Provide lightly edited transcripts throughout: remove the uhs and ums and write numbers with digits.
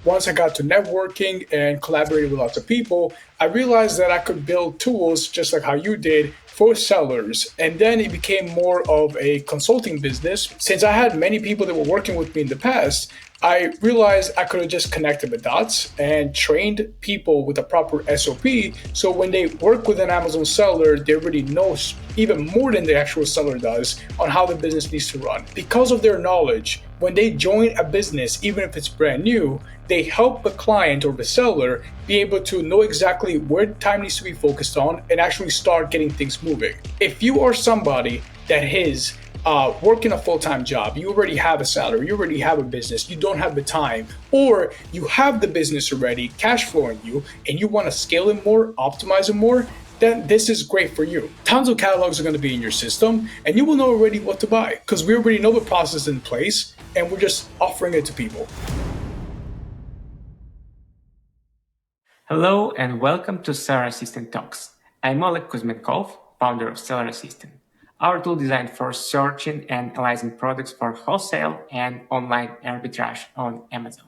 once I got to networking and collaborating with lots of people, I realized that I could build tools just like how you did for sellers. And then it became more of a consulting business. Since I had many people that were working with me in the past, I realized I could have just connected the dots and trained people with a proper SOP. So when they work with an Amazon seller, they already know even more than the actual seller does on how the business needs to run. Because of their knowledge, when they join a business, even if it's brand new, they help the client or the seller be able to know exactly where time needs to be focused on and actually start getting things moving. If you are somebody that is working a full-time job, you already have a salary, you already have a business, you don't have the time, or you have the business already cash flowing you and you want to scale it more, optimize it more, then this is great for you. Tons of catalogs are going to be in your system and you will know already what to buy because we already know the process in place and we're just offering it to people. Hello and welcome to Seller Assistant Talks. I'm Oleg Kuzmenkov, founder of Seller Assistant, our tool designed for searching and analyzing products for wholesale and online arbitrage on Amazon.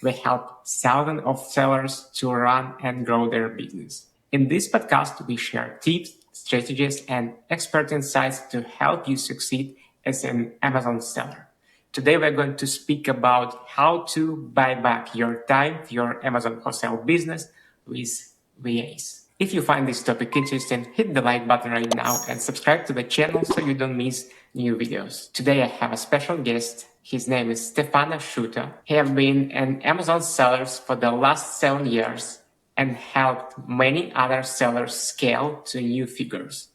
We help thousands of sellers to run and grow their business. In this podcast, we share tips, strategies, and expert insights to help you succeed as an Amazon seller. Today, we're going to speak about how to buy back your time, your Amazon wholesale business with VAs. If you find this topic interesting, hit the like button right now and subscribe to the channel so you don't miss new videos. Today, I have a special guest. His name is Stefano Sciuto. He has been an Amazon seller for the last 7 years and helped many other sellers scale to new figures.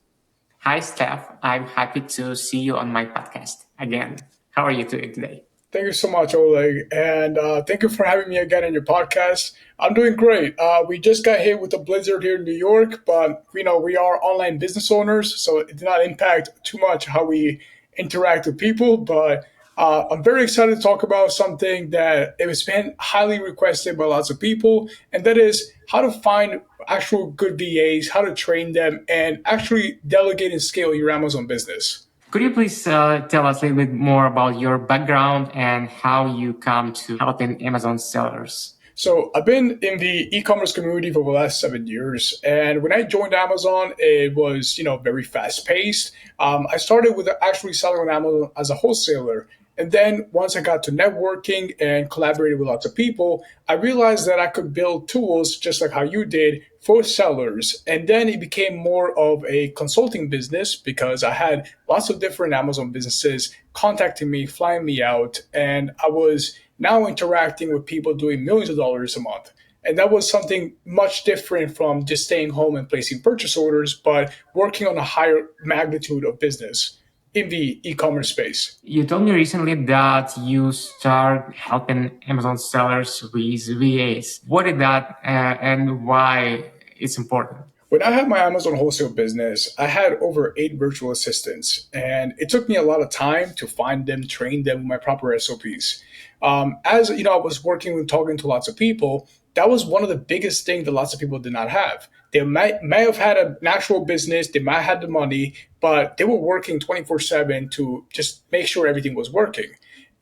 Hi, Steph. I'm happy to see you on my podcast again. How are you doing today? Thank you so much, Oleg. And thank you for having me again on your podcast. I'm doing great. We just got hit with a blizzard here in New York, but we are online business owners, so it did not impact too much how we interact with people. But I'm very excited to talk about something that it has been highly requested by lots of people, and that is how to find actual good VAs, how to train them, and actually delegate and scale your Amazon business. Could you please tell us a little bit more about your background and how you come to helping Amazon sellers? So I've been in the e-commerce community for the last 7 years. And when I joined Amazon, it was, very fast paced. I started with actually selling on Amazon as a wholesaler. And then once I got to networking and collaborated with lots of people, I realized that I could build tools just like how you did for sellers. And then it became more of a consulting business because I had lots of different Amazon businesses contacting me, flying me out. And I was now interacting with people doing millions of dollars a month. And that was something much different from just staying home and placing purchase orders, but working on a higher magnitude of business in the e-commerce space. You told me recently that you start helping Amazon sellers with VAs. What is that and why it's important? When I had my Amazon wholesale business, I had over 8 virtual assistants, and it took me a lot of time to find them, train them with my proper SOPs. As I was working and talking to lots of people, that was one of the biggest things that lots of people did not have. They may have had an actual business, they might have had the money, but they were working 24/7 to just make sure everything was working.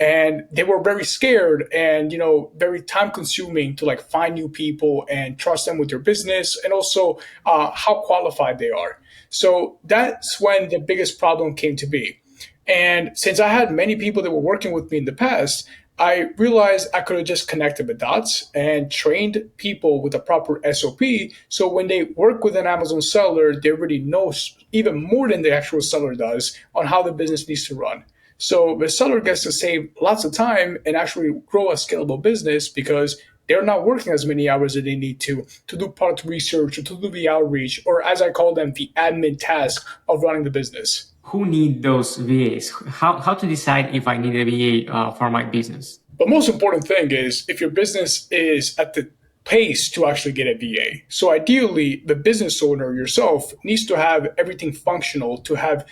And they were very scared and, very time consuming to find new people and trust them with their business and also how qualified they are. So that's when the biggest problem came to be. And since I had many people that were working with me in the past, I realized I could have just connected the dots and trained people with a proper SOP. So when they work with an Amazon seller, they already know even more than the actual seller does on how the business needs to run. So the seller gets to save lots of time and actually grow a scalable business because they're not working as many hours as they need to do product research or to do the outreach, or as I call them, the admin task of running the business. Who need those VAs? How to decide if I need a VA for my business? The most important thing is if your business is at the pace to actually get a VA. So ideally, the business owner yourself needs to have everything functional to have,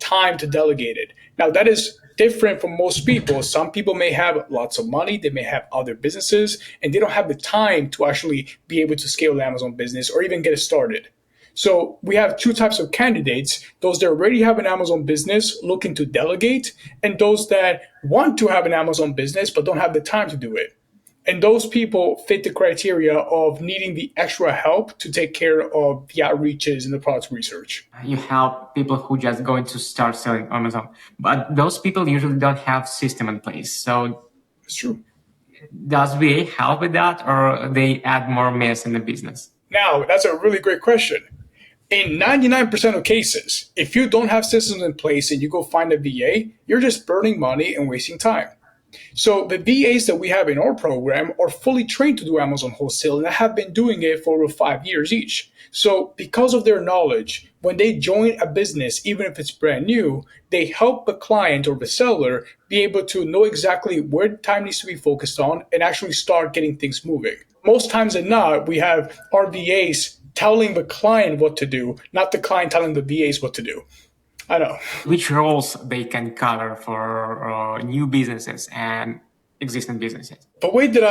time to delegate it. Now that is different from most people. Some people may have lots of money, they may have other businesses, and they don't have the time to actually be able to scale the Amazon business or even get it started. So we have 2 types of candidates, those that already have an Amazon business looking to delegate, and those that want to have an Amazon business but don't have the time to do it. And those people fit the criteria of needing the extra help to take care of the outreaches and the product research. You help people who just going to start selling on Amazon, but those people usually don't have system in place. So It's true. does VA help with that, or they add more mess in the business? Now, that's a really great question. In 99% of cases, if you don't have systems in place and you go find a VA, you're just burning money and wasting time. So the VAs that we have in our program are fully trained to do Amazon wholesale and have been doing it for over 5 years each. So because of their knowledge, when they join a business, even if it's brand new, they help the client or the seller be able to know exactly where time needs to be focused on and actually start getting things moving. Most times than not, we have our VAs telling the client what to do, not the client telling the VAs what to do. I know. Which roles they can cover for new businesses and existing businesses? The way that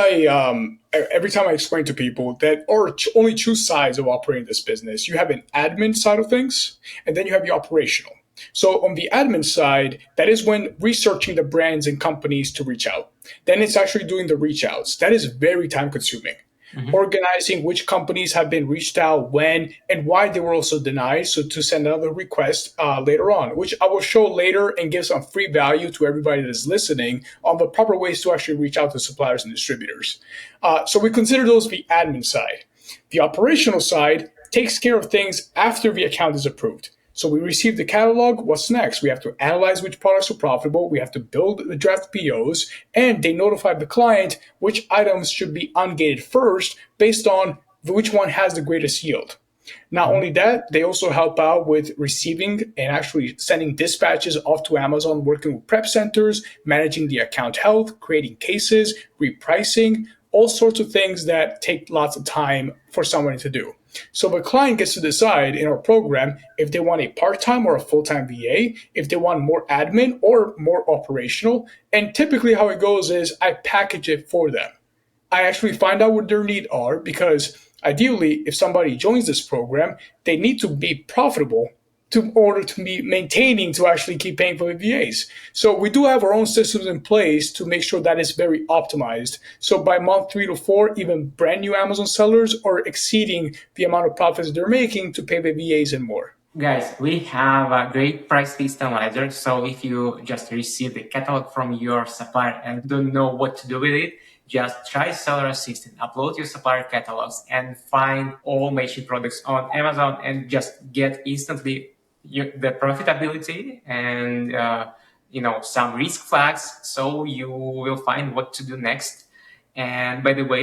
every time I explain to people that are only two sides of operating this business, you have an admin side of things, and then you have the operational. So on the admin side, that is when researching the brands and companies to reach out. Then it's actually doing the reach outs. That is very time consuming. Mm-hmm. Organizing which companies have been reached out, when, and why they were also denied. So to send another request later on, which I will show later and give some free value to everybody that is listening on the proper ways to actually reach out to suppliers and distributors. So we consider those the admin side. The operational side takes care of things after the account is approved. So we receive the catalog. What's next? We have to analyze which products are profitable. We have to build the draft POs, and they notify the client which items should be ungated first based on which one has the greatest yield. Not only that, they also help out with receiving and actually sending dispatches off to Amazon, working with prep centers, managing the account health, creating cases, repricing, all sorts of things that take lots of time for somebody to do. So the client gets to decide in our program if they want a part-time or a full-time VA, if they want more admin or more operational. And typically how it goes is I package it for them. I actually find out what their needs are, because ideally, if somebody joins this program, they need to be profitable in order to be maintaining to actually keep paying for the VAs. So we do have our own systems in place to make sure that is very optimized. So by month 3 to 4, even brand new Amazon sellers are exceeding the amount of profits they're making to pay the VAs and more. Guys, we have a great price list analyzer. So if you just receive the catalog from your supplier and don't know what to do with it, just try Seller Assistant, upload your supplier catalogs, and find all matching products on Amazon, and just get instantly the profitability and some risk flags, so you will find what to do next. And by the way,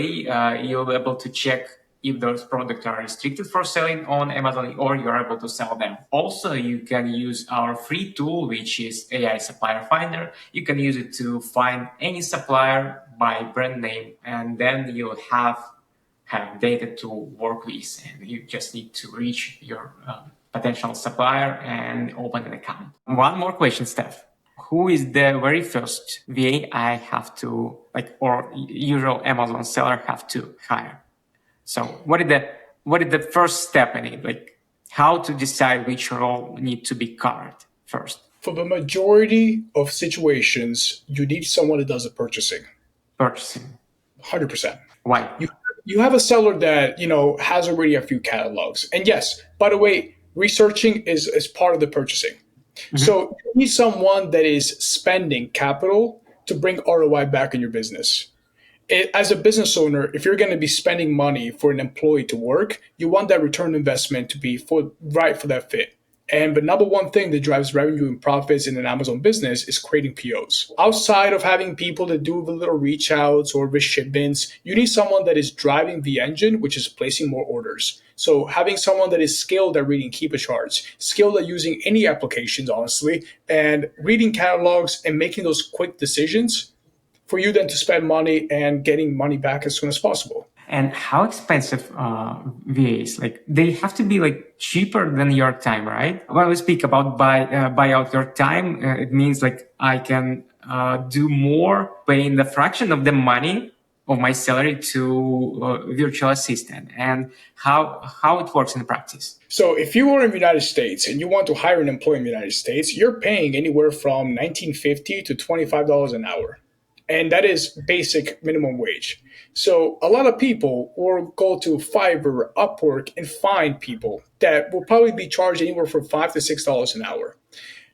you'll be able to check if those products are restricted for selling on Amazon or you're able to sell them. Also, you can use our free tool, which is AI Supplier Finder. You can use it to find any supplier by brand name, and then you'll have data to work with, and you just need to reach your potential supplier and open an account. One more question, Steph. Who is the very first VA I have to, or usual Amazon seller have to hire? So what is the first step in it? How to decide which role need to be covered first? For the majority of situations, you need someone that does the purchasing. Purchasing. 100%. Why? You have a seller that, has already a few catalogs. And yes, by the way, researching is part of the purchasing. Mm-hmm. So you need someone that is spending capital to bring ROI back in your business. As a business owner, if you're going to be spending money for an employee to work, you want that return investment to be right for that fit. And the number one thing that drives revenue and profits in an Amazon business is creating POs. Outside of having people that do the little reach outs or the shipments, you need someone that is driving the engine, which is placing more orders. So having someone that is skilled at reading Keep a Charts, skilled at using any applications, honestly, and reading catalogs and making those quick decisions for you then to spend money and getting money back as soon as possible. And how expensive VAs? They have to be cheaper than your time, right? When we speak about buy out your time, it means I can do more, paying the fraction of the money of my salary to virtual assistant, and how it works in practice. So if you are in the United States and you want to hire an employee in the United States, you're paying anywhere from $19.50 to $25 an hour. and that is basic minimum wage. So a lot of people will go to Fiverr, Upwork, and find people that will probably be charged anywhere from $5 to $6 an hour.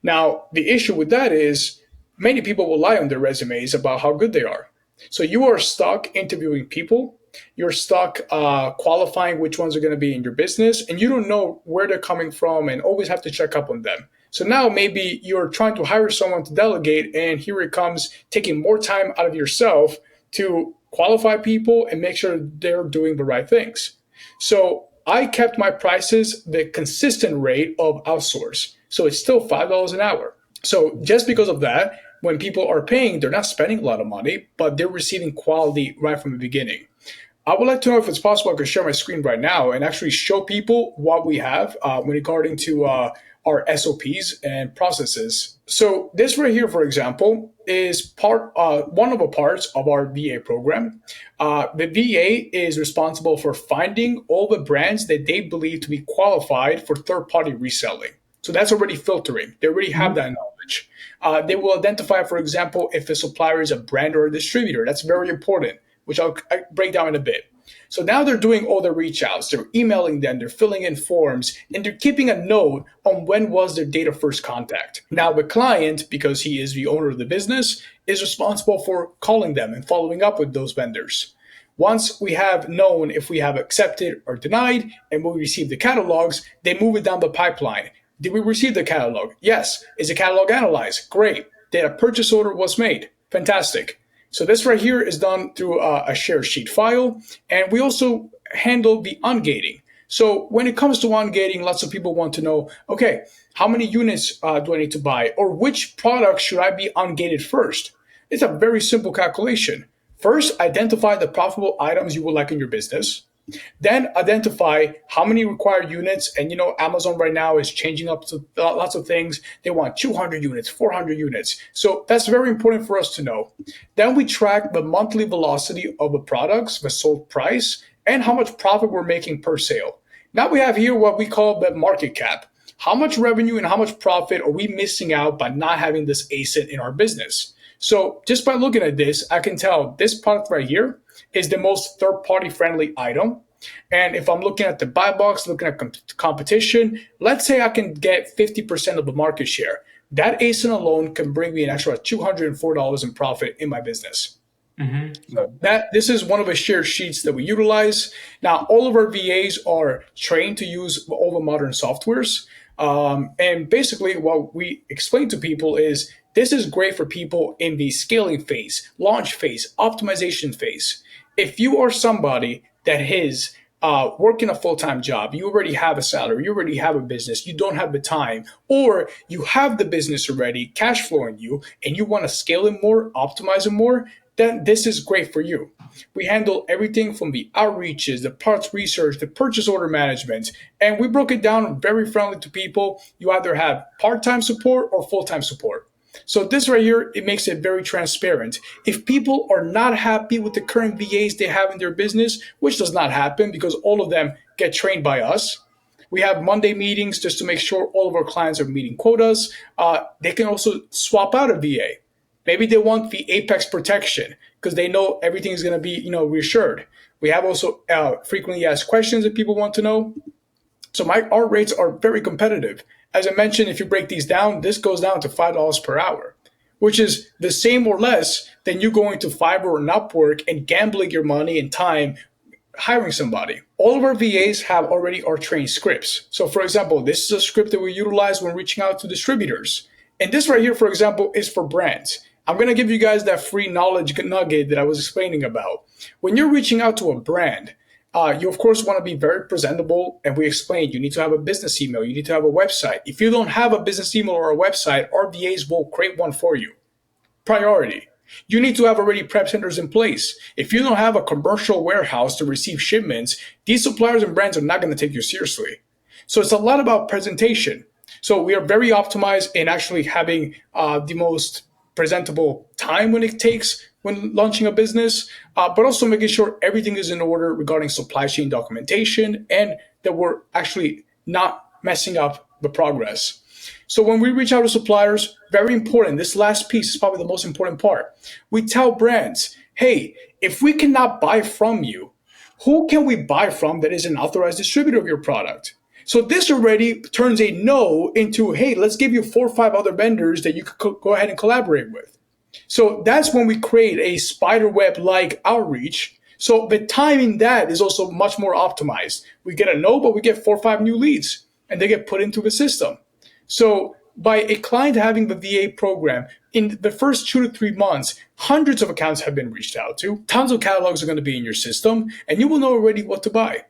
Now, the issue with that is many people will lie on their resumes about how good they are. So you are stuck interviewing people. You're stuck qualifying which ones are going to be in your business, and you don't know where they're coming from and always have to check up on them. So now maybe you're trying to hire someone to delegate, and here it comes taking more time out of yourself to qualify people and make sure they're doing the right things. So I kept my prices the consistent rate of outsource. So it's still $5 an hour. So just because of that, when people are paying, they're not spending a lot of money, but they're receiving quality right from the beginning. I would like to know if it's possible I could share my screen right now and actually show people what we have when regarding to our SOPs and processes. So this right here, for example, is one of the parts of our VA program. The VA is responsible for finding all the brands that they believe to be qualified for third-party reselling. So that's already filtering. They already have that knowledge. They will identify, for example, if a supplier is a brand or a distributor. That's very important, which I'll break down in a bit. So now they're doing all the reach outs. They're emailing them, they're filling in forms, and they're keeping a note on when was their date of first contact. Now the client, because he is the owner of the business, is responsible for calling them and following up with those vendors. Once we have known if we have accepted or denied and we receive the catalogs, they move it down the pipeline. Did we receive the catalog? Yes. Is the catalog analyzed? Great. Did a purchase order was made? Fantastic. So this right here is done through a share sheet file, and we also handle the ungating. So when it comes to ungating, lots of people want to know, okay, how many units do I need to buy, or which product should I be ungated first? It's a very simple calculation. First, identify the profitable items you would like in your business. Then identify how many required units. And Amazon right now is changing up to lots of things. They want 200 units, 400 units. So that's very important for us to know. Then we track the monthly velocity of the products, the sold price, and how much profit we're making per sale. Now we have here what we call the market cap. How much revenue and how much profit are we missing out by not having this ASIN in our business? So just by looking at this, I can tell this product right here is the most third-party friendly item. And if I'm looking at the buy box, looking at competition, let's say I can get 50% of the market share. That ASIN alone can bring me an extra $204 in profit in my business. So this is one of the share sheets that we utilize. Now, all of our VAs are trained to use all the modern softwares. And basically what we explain to people is this is great for people in the scaling phase, launch phase, optimization phase. If you are somebody that is working a full-time job, you already have a salary, you already have a business, you don't have the time, or you have the business already, cash flowing you, and you want to scale it more, optimize it more, then this is great for you. We handle everything from the outreaches, the parts research, the purchase order management, and we broke it down very friendly to people. You either have part-time support or full-time support. So this right here, it makes it very transparent. If people are not happy with the current VAs they have in their business, which does not happen because all of them get trained by us, we have Monday meetings just to make sure all of our clients are meeting quotas. They can also swap out a VA. Maybe they want the apex protection because they know everything is going to be, reassured. We have also frequently asked questions that people want to know. So our rates are very competitive. As I mentioned, if you break these down, this goes down to $5 per hour, which is the same or less than you going to Fiverr or Upwork and gambling your money and time hiring somebody. All of our VAs have already our trained scripts. So for example, this is a script that we utilize when reaching out to distributors. And this right here, for example, is for brands. I'm going to give you guys that free knowledge nugget that I was explaining about. When you're reaching out to a brand, you, of course, want to be very presentable. And we explained you need to have a business email. You need to have a website. If you don't have a business email or a website, our VAs will create one for you. Priority. You need to have already prep centers in place. If you don't have a commercial warehouse to receive shipments, these suppliers and brands are not going to take you seriously. So it's a lot about presentation. So we are very optimized in actually having the most presentable time when it takes when launching a business, but also making sure everything is in order regarding supply chain documentation and that we're actually not messing up the progress. So when we reach out to suppliers, very important, this last piece is probably the most important part. We tell brands, hey, if we cannot buy from you, who can we buy from that is an authorized distributor of your product? So this already turns a no into, hey, let's give you 4 or 5 other vendors that you could go ahead and collaborate with. So that's when we create a spiderweb like outreach. So the timing that is also much more optimized. We get a no, but we get 4 or 5 new leads and they get put into the system. So by a client having the VA program, in the first 2 to 3 months, hundreds of accounts have been reached out to. Tons of catalogs are going to be in your system, and you will know already what to buy.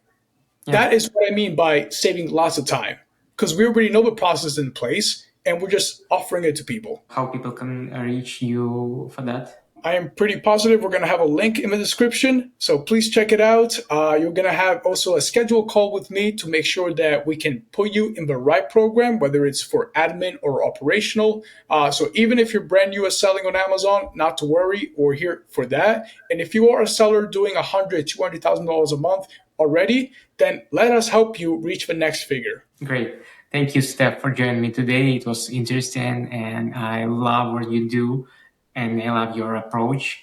Yeah. That is what I mean by saving lots of time, because we already know the process in place, and we're just offering it to people. How people can reach you for that? I am pretty positive we're going to have a link in the description, so please check it out. You're going to have also a scheduled call with me to make sure that we can put you in the right program, whether it's for admin or operational. So even if you're brand new at selling on Amazon, not to worry, we're here for that. And if you are a seller doing $100,000, $200,000 a month already, then let us help you reach the next figure. Great. Thank you, Steph, for joining me today. It was interesting, and I love what you do, and I love your approach.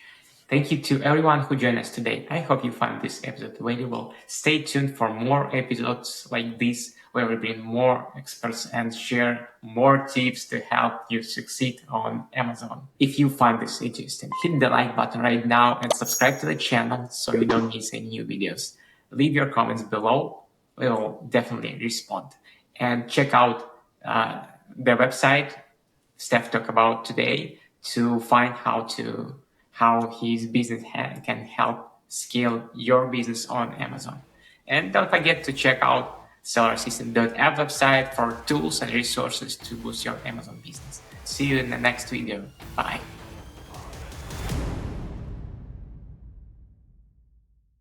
Thank you to everyone who joined us today. I hope you found this episode valuable. Stay tuned for more episodes like this, where we bring more experts and share more tips to help you succeed on Amazon. If you find this interesting, hit the like button right now and subscribe to the channel so you don't miss any new videos. Leave your comments below. We'll definitely respond. And check out the website Steph talked about today to find how his business can help scale your business on Amazon. And don't forget to check out sellerassistant.app website for tools and resources to boost your Amazon business. See you in the next video. Bye.